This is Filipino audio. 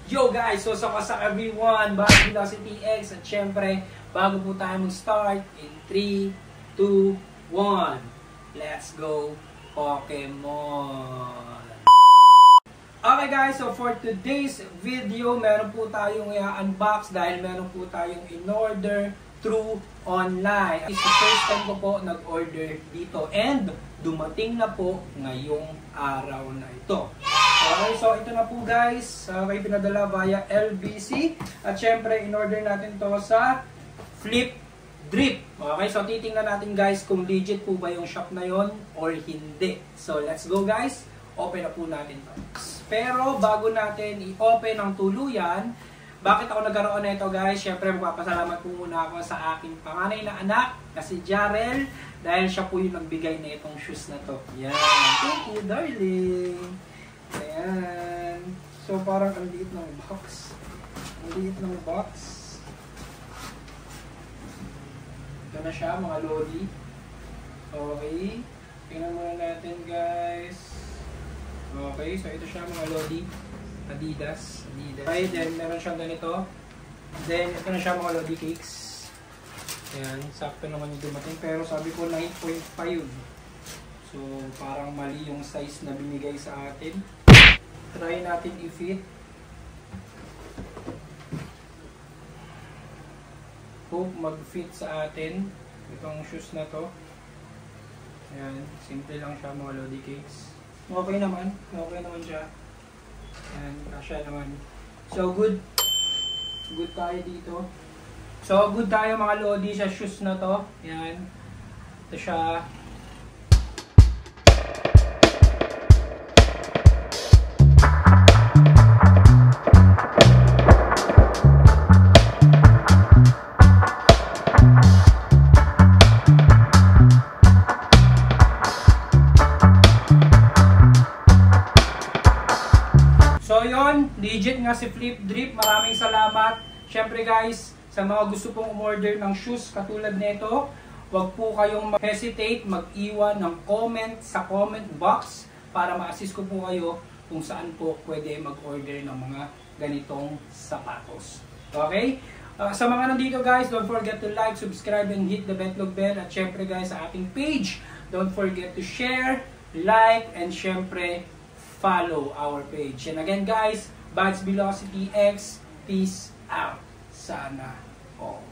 Yo guys, so sa everyone, Bads Velocity X at syempre, bago po tayo mag-start in 3, 2, 1, let's go Pokemon! Okay guys, so for today's video, meron po tayong i-unbox dahil meron po tayong in-order through online. It's the first time ko po nag-order dito and dumating na po ngayong araw na ito. Okay, so ito na po guys, may pinadala via LBC at syempre in-order natin to sa Flip Drip. Okay, so titingnan natin guys kung legit po ba yung shop na yon or hindi. So let's go guys, open na po natin to. Pero bago natin i-open ang tuluyan, bakit ako nagkaroon na ito guys? Syempre magpapasalamat po muna ako sa aking panganay na anak na si Jarrell dahil siya po yung nagbigay na itong shoes na to. Yan, thank you darling. Ayan. So parang ang liit ng box. Ang liit ng box. Ito na siya mga lodi. Okay. Tingnan muna natin guys. Okay. So ito siya mga lodi. Adidas. Okay. Then meron siyang ganito. Then ito na siya mga lodi cakes. Ayan. Sakto naman yung dumating. Pero sabi ko 9.5. So parang mali yung size na binigay sa atin. Try natin i-fit. Hope mag-fit sa atin itong shoes na to. Ayan, simple lang siya mga lodi cakes. Okay naman siya. Ayan, kasya naman. So good tayo dito. So good tayo mga lodi sa shoes na to. Ayan, ito siya. So yun, legit nga si Flip Drip. Maraming salamat. Syempre guys, sa mga gusto pong umorder ng shoes katulad nito, huwag po kayong mag-hesitate, mag-iwan ng comment sa comment box para ma-assist ko po kayo kung saan po pwede mag-order ng mga ganitong sapatos. Okay? Sa mga nandito guys, don't forget to like, subscribe, and hit the betlog bell. At syempre guys, sa ating page, don't forget to share, like, and syempre follow our page. And again guys, Bads Velocity X, peace out. Sana all.